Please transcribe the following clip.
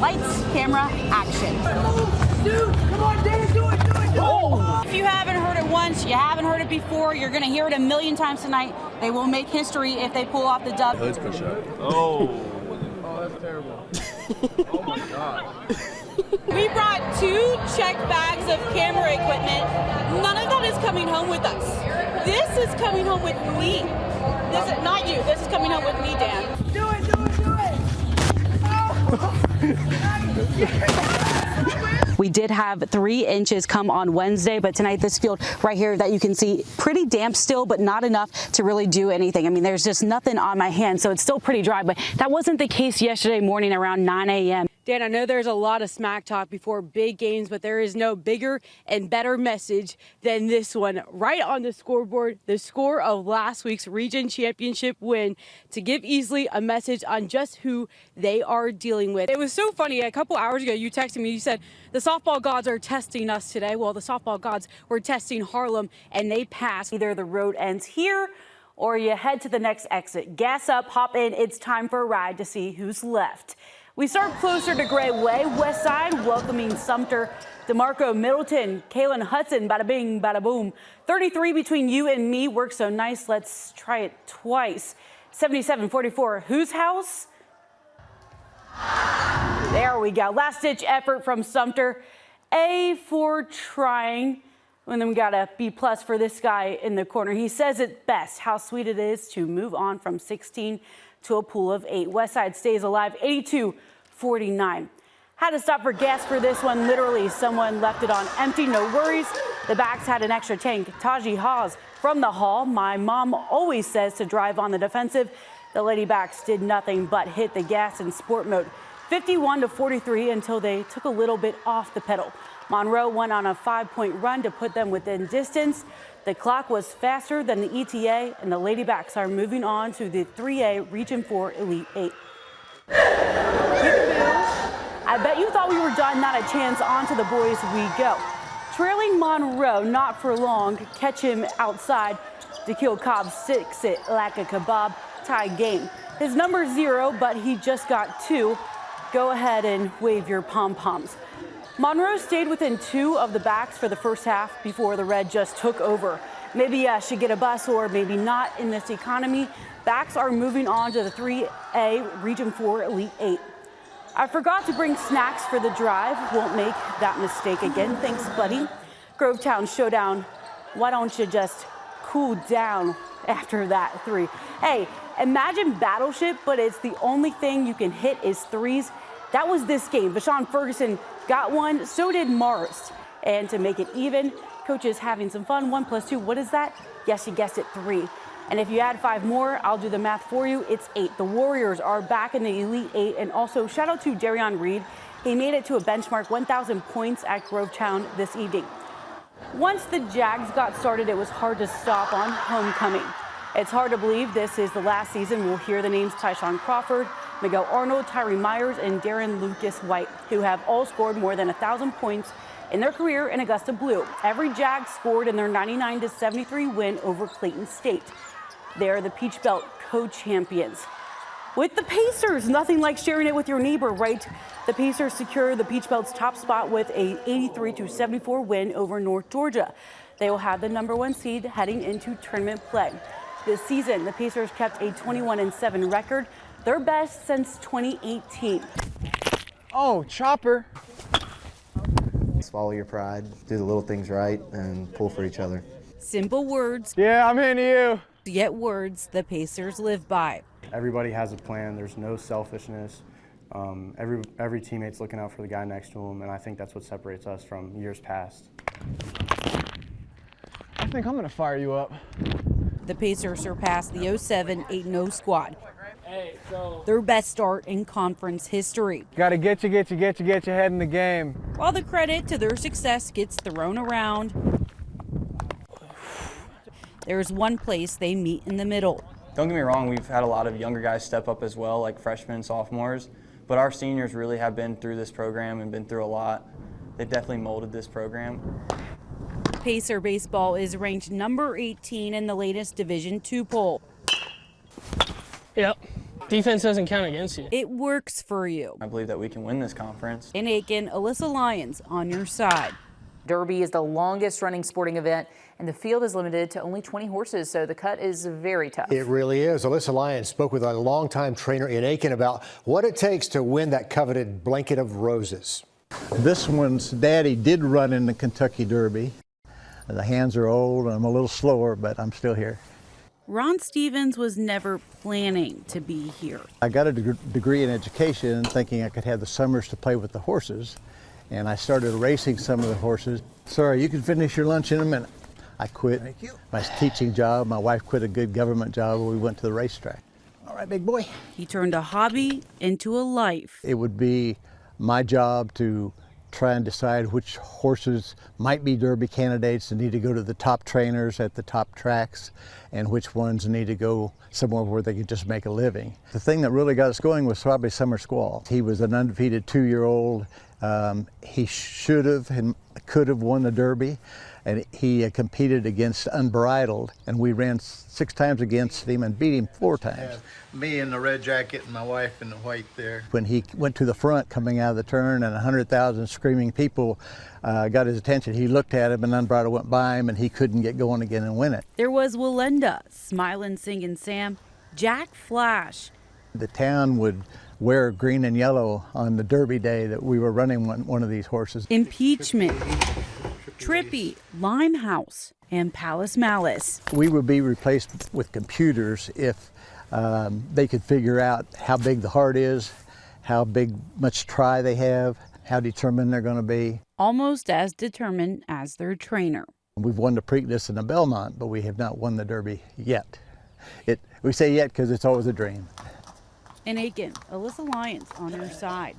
Lights, camera, action. Dude, come on, Dan, do it. Oh. If you haven't heard it once, you haven't heard it before, you're going to hear it a million times tonight. They will make history if they pull off the dub. Let's push up. Oh, that's terrible. Oh my God. We brought 2 check bags of camera equipment. None of that is coming home with us. This is coming home with me. This is not you. This is coming home with me, Dan. Do it. Oh. We did have 3 inches come on Wednesday, but tonight this field right here that you can see pretty damp still, but not enough to really do anything. I mean, there's just nothing on my hand, so it's still pretty dry, but that wasn't the case yesterday morning around 9 a.m. Dan, I know there's a lot of smack talk before big games, but there is no bigger and better message than this one. Right on the scoreboard, the score of last week's region championship win to give Easley a message on just who they are dealing with. It was so funny. A couple hours ago, you texted me, you said, the softball gods are testing us today. Well, the softball gods were testing Harlem, and they passed. Either the road ends here or you head to the next exit. Gas up, hop in. It's time for a ride to see who's left. We start closer to Gray Way, West Side, welcoming Sumter, DeMarco Middleton, Kalen Hudson, bada bing, bada boom. 33 between you and me works so nice. Let's try it twice. 77-44, whose house? There we go. Last ditch effort from Sumter. A for trying. And then we got a B+ for this guy in the corner. He says it best, how sweet it is to move on from 16 to a pool of 8. Westside stays alive, 82-49. Had to stop for gas for this one. Literally, someone left it on empty. No worries. The backs had an extra tank. Taji Hawes from the hall. My mom always says to drive on the defensive. The Lady Backs did nothing but hit the gas in sport mode. 51-43 until they took a little bit off the pedal. Monroe went on a 5-point run to put them within distance. The clock was faster than the ETA, and the Lady Backs are moving on to the 3A Region 4 Elite 8. I bet you thought we were done, not a chance. On to the boys we go. Trailing Monroe, not for long. Catch him outside. Dakil Cobb sticks it like a kebab. Tie game. His number's 0, but he just got 2. Go ahead and wave your pom-poms. Monroe stayed within 2 of the backs for the first half before the Red just took over. Maybe should get a bus or maybe not in this economy. Backs are moving on to the 3A Region 4 Elite 8. I forgot to bring snacks for the drive. Won't make that mistake again. Thanks, buddy. Grovetown showdown. Why don't you just cool down after that 3? Hey, imagine Battleship, but it's the only thing you can hit is 3s. That was this game. Vashawn Ferguson got one, so did Marist. And to make it even, coaches having some fun. 1 + 2, what is that? Yes, you guessed it, 3. And if you add 5 more, I'll do the math for you. It's 8. The Warriors are back in the Elite 8. And also shout out to Darion Reed. He made it to a benchmark 1,000 points at Grovetown this evening. Once the Jags got started, it was hard to stop on homecoming. It's hard to believe this is the last season. We'll hear the names Tyshawn Crawford, Miguel Arnold, Tyree Myers, and Darren Lucas White, who have all scored more than 1,000 points in their career in Augusta Blue. Every Jag scored in their 99-73 win over Clayton State. They're the Peach Belt co-champions. With the Pacers, nothing like sharing it with your neighbor, right? The Pacers secure the Peach Belt's top spot with a 83-74 win over North Georgia. They will have the #1 seed heading into tournament play. This season, the Pacers kept a 21-7 record, their best since 2018. Oh, chopper. Swallow your pride, do the little things right, and pull for each other. Simple words, Yeah, I'm into you. yet words the Pacers live by. Everybody has a plan. There's no selfishness. Every teammate's looking out for the guy next to him, and I think that's what separates us from years past. I think I'm gonna fire you up. The Pacers surpassed the 07 8-0 squad, their best start in conference history. Gotta get your head in the game. While the credit to their success gets thrown around, there's one place they meet in the middle. Don't get me wrong, we've had a lot of younger guys step up as well, like freshmen and sophomores, but our seniors really have been through this program and been through a lot. They've definitely molded this program. Pacer baseball is ranked number 18 in the latest Division II poll. Yep. Defense doesn't count against you. It works for you. I believe that we can win this conference. In Aiken, Alyssa Lyons on your side. Derby is the longest running sporting event, and the field is limited to only 20 horses, so the cut is very tough. It really is. Alyssa Lyons spoke with a longtime trainer in Aiken about what it takes to win that coveted blanket of roses. This one's daddy did run in the Kentucky Derby. The hands are old and I'm a little slower, but I'm still here. Ron Stevens was never planning to be here. I got a degree in education thinking I could have the summers to play with the horses, and I started racing some of the horses. Sorry, you can finish your lunch in a minute. I quit my teaching job. My wife quit a good government job, and we went to the racetrack. All right, big boy. He turned a hobby into a life. It would be my job to try and decide which horses might be Derby candidates and need to go to the top trainers at the top tracks, and which ones need to go somewhere where they could just make a living. The thing that really got us going was probably Summer Squall. He was an undefeated 2-year-old. He should have and could have won the Derby, and he competed against Unbridled, and we ran 6 times against him and beat him 4 times. Me in the red jacket and my wife in the white there. When he went to the front coming out of the turn and 100,000 screaming people got his attention, he looked at him and Unbridled went by him and he couldn't get going again and win it. There was Willenda, Smilin' Singin' Sam, Jack Flash. The town would wear green and yellow on the Derby day that we were running one of these horses. Impeachment, Trippy, Limehouse, and Palace Malice. We would be replaced with computers if they could figure out how big the heart is, how much try they have, how determined they're going to be. Almost as determined as their trainer. We've won the Preakness and the Belmont, but we have not won the Derby yet. We say yet because it's always a dream. In Aiken, Alyssa Lyons on your side.